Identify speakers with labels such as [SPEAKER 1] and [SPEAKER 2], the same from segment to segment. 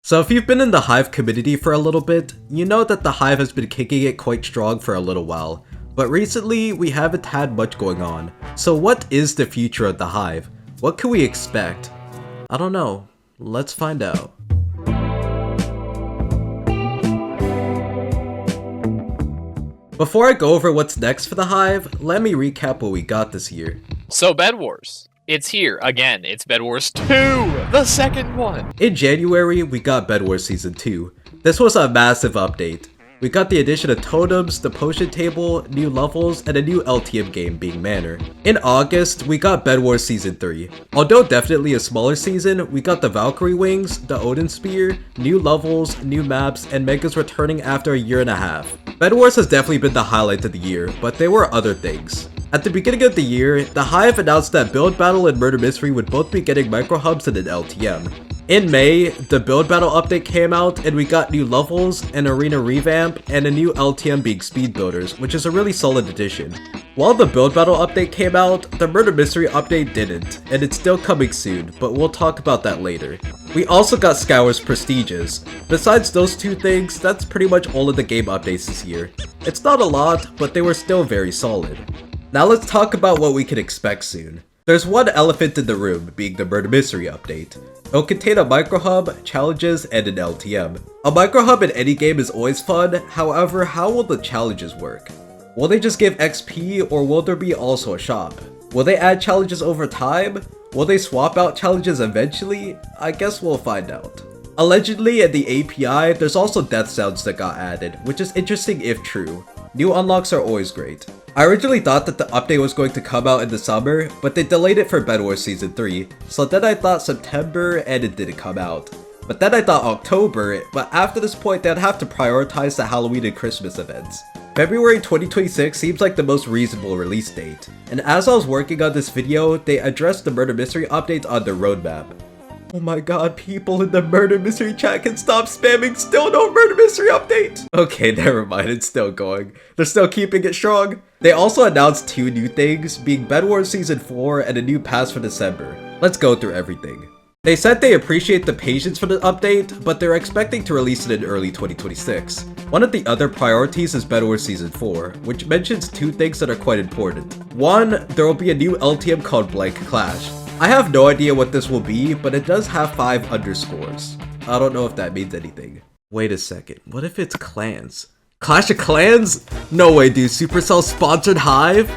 [SPEAKER 1] So if you've been in the Hive community for a little bit, you know that the Hive has been kicking it quite strong for a little while, but recently we haven't had much going on. So what is the future of the Hive? What can we expect? I don't know. Let's find out. Before I go over what's next for the Hive, let me recap what we got this year.
[SPEAKER 2] So Bedwars. It's here again. It's Bedwars 2, the second one.
[SPEAKER 1] In January, we got Bedwars Season 2. This was a massive update. We got the addition of totems, the potion table, new levels, and a new LTM game being Manor. In August, we got Bedwars Season 3. Although definitely a smaller season, we got the Valkyrie Wings, the Odin Spear, new levels, new maps, and megas returning after a year and a half. Bedwars has definitely been the highlight of the year, but there were other things. At the beginning of the year, the Hive announced that Build Battle and Murder Mystery would both be getting micro hubs and an LTM. In May, the Build Battle update came out and we got new levels, an arena revamp, and a new LTM being Speed Builders, which is a really solid addition. While the Build Battle update came out, the Murder Mystery update didn't, and it's still coming soon, but we'll talk about that later. We also got Scour's Prestiges. Besides those two things, that's pretty much all of the game updates this year. It's not a lot, but they were still very solid. Now let's talk about what we can expect soon. There's one elephant in the room, being the Murder Mystery update. It'll contain a micro hub, challenges, and an LTM. A micro hub in any game is always fun, however, how will the challenges work? Will they just give XP, or will there be also a shop? Will they add challenges over time? Will they swap out challenges eventually? I guess we'll find out. Allegedly, in the API, there's also death sounds that got added, which is interesting if true. New unlocks are always great. I originally thought that the update was going to come out in the summer, but they delayed it for Bedwars Season 3, so then I thought September and it didn't come out. But then I thought October, but after this point they'd have to prioritize the Halloween and Christmas events. February 2026 seems like the most reasonable release date, and as I was working on this video, they addressed the Murder Mystery updates on their roadmap. Oh my god, people in the Murder Mystery chat can stop spamming, still no Murder Mystery update! Okay, never mind, it's still going. They're still keeping it strong. They also announced two new things, being Bedwars Season 4 and a new pass for December. Let's go through everything. They said they appreciate the patience for the update, but they're expecting to release it in early 2026. One of the other priorities is Bedwars Season 4, which mentions two things that are quite important. One, there will be a new LTM called Blank Clash. I have no idea what this will be, but it does have 5 underscores. I don't know if that means anything. Wait a second, what if it's clans? Clash of Clans? No way, dude, Supercell sponsored Hive?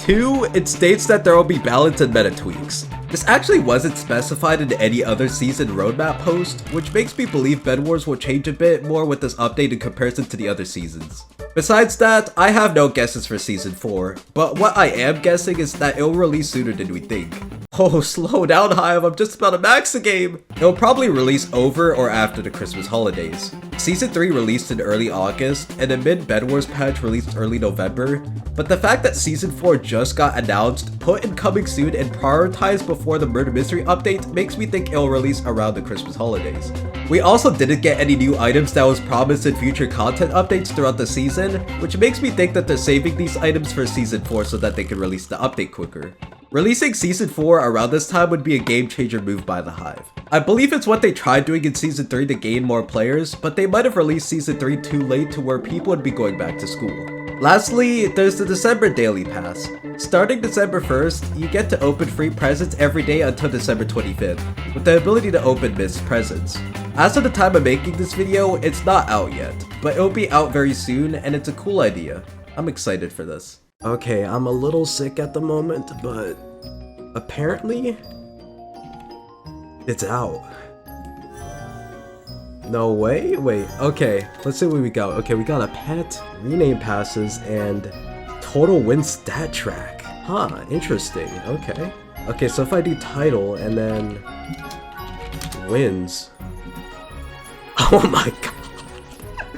[SPEAKER 1] 2, it states that there will be balance and meta tweaks. This actually wasn't specified in any other season roadmap post, which makes me believe Bedwars will change a bit more with this update in comparison to the other seasons. Besides that, I have no guesses for Season 4, but what I am guessing is that it'll release sooner than we think. Oh, slow down, Hive, I'm just about to max the game! It'll probably release over or after the Christmas holidays. Season 3 released in early August, and a mid-Bedwars patch released early November, but the fact that Season 4 just got announced, put in coming soon, and prioritized before the Murder Mystery update makes me think it'll release around the Christmas holidays. We also didn't get any new items that was promised in future content updates throughout the season, which makes me think that they're saving these items for Season 4 so that they can release the update quicker. Releasing Season 4 around this time would be a game changer move by the Hive. I believe it's what they tried doing in Season 3 to gain more players, but they might have released Season 3 too late to where people would be going back to school. Lastly, there's the December Daily Pass. Starting December 1st, you get to open free presents every day until December 25th, with the ability to open missed presents. As of the time of making this video, it's not out yet, but it'll be out very soon and it's a cool idea. I'm excited for this. Okay, I'm a little sick at the moment, but apparently it's out. No way? Wait, okay, let's see what we got. Okay, we got a pet, rename passes, and total win stat track. Huh, interesting, okay. Okay, so if I do title and then wins. Oh my god,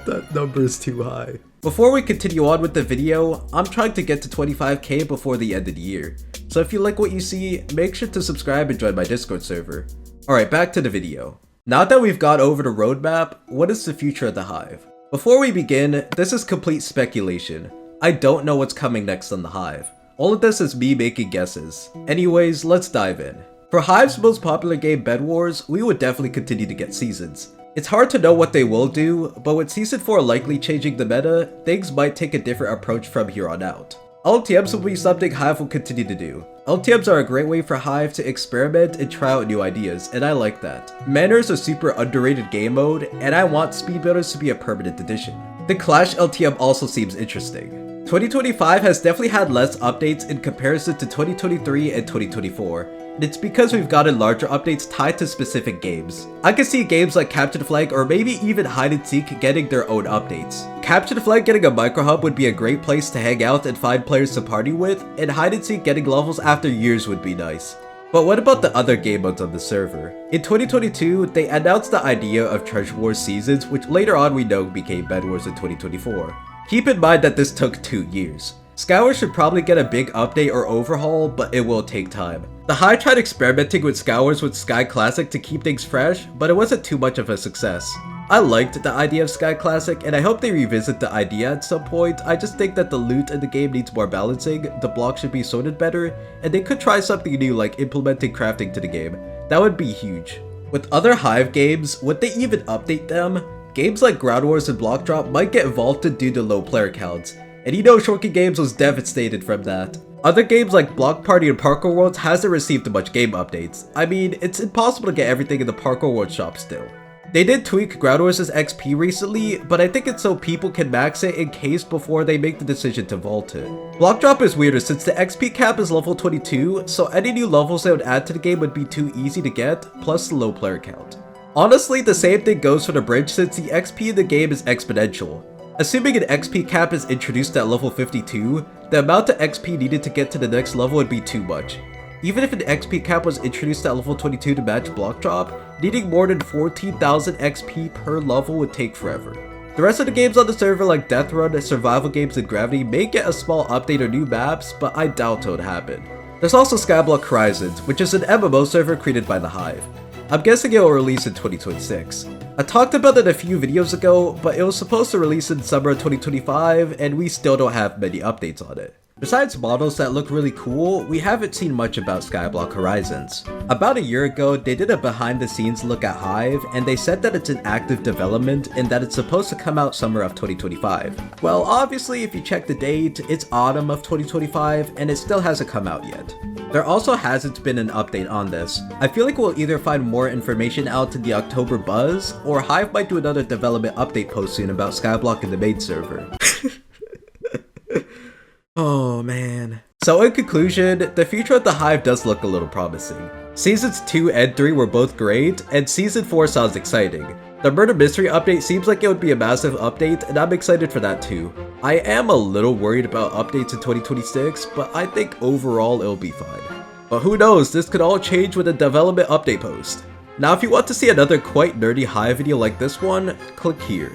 [SPEAKER 1] that number is too high. Before we continue on with the video, I'm trying to get to 25k before the end of the year. So if you like what you see, make sure to subscribe and join my Discord server. Alright, back to the video. Now that we've gone over the roadmap, what is the future of the Hive? Before we begin, this is complete speculation. I don't know what's coming next on the Hive. All of this is me making guesses. Anyways, let's dive in. For Hive's most popular game, Bedwars, we would definitely continue to get seasons. It's hard to know what they will do, but with Season 4 likely changing the meta, things might take a different approach from here on out. LTMs will be something Hive will continue to do. LTMs are a great way for Hive to experiment and try out new ideas, and I like that. Manor is a super underrated game mode, and I want speed builders to be a permanent addition. The Clash LTM also seems interesting. 2025 has definitely had less updates in comparison to 2023 and 2024, and it's because we've gotten larger updates tied to specific games. I can see games like Capture the Flag or maybe even Hide and Seek getting their own updates. Capture the Flag getting a micro hub would be a great place to hang out and find players to party with, and Hide and Seek getting levels after years would be nice. But what about the other game modes on the server? In 2022, they announced the idea of Treasure Wars seasons, which later on we know became Bedwars in 2024. Keep in mind that this took 2 years. Skywars should probably get a big update or overhaul, but it will take time. The Hive tried experimenting with Skywars with Sky Classic to keep things fresh, but it wasn't too much of a success. I liked the idea of Sky Classic, and I hope they revisit the idea at some point. I just think that the loot in the game needs more balancing, the blocks should be sorted better, and they could try something new like implementing crafting to the game. That would be huge. With other Hive games, would they even update them? Games like Ground Wars and Block Drop might get vaulted due to low player counts, and you know Shulking Games was devastated from that. Other games like Block Party and Parkour Worlds hasn't received much game updates. I mean, it's impossible to get everything in the Parkour World shop still. They did tweak Ground Wars' XP recently, but I think it's so people can max it in case before they make the decision to vault it. Block Drop is weirder since the XP cap is level 22, so any new levels they would add to the game would be too easy to get, plus the low player count. Honestly, the same thing goes for the bridge since the XP in the game is exponential. Assuming an XP cap is introduced at level 52, the amount of XP needed to get to the next level would be too much. Even if an XP cap was introduced at level 22 to match Block Drop, needing more than 14,000 XP per level would take forever. The rest of the games on the server like Death Run, survival games, and Gravity may get a small update or new maps, but I doubt it would happen. There's also Skyblock Horizons, which is an MMO server created by the Hive. I'm guessing it will release in 2026. I talked about it a few videos ago, but it was supposed to release in summer 2025, and we still don't have many updates on it. Besides models that look really cool, we haven't seen much about Skyblock Horizons. About a year ago, they did a behind the scenes look at Hive, and they said that it's in active development and that it's supposed to come out summer of 2025. Well, obviously if you check the date, it's autumn of 2025 and it still hasn't come out yet. There also hasn't been an update on this. I feel like we'll either find more information out in the October buzz, or Hive might do another development update post soon about Skyblock in the main server. Oh man. So in conclusion, the future of the Hive does look a little promising. Seasons 2 and 3 were both great, and Season 4 sounds exciting. The Murder Mystery update seems like it would be a massive update, and I'm excited for that too. I am a little worried about updates in 2026, but I think overall it'll be fine. But who knows, this could all change with a development update post. Now if you want to see another quite nerdy Hive video like this one, click here.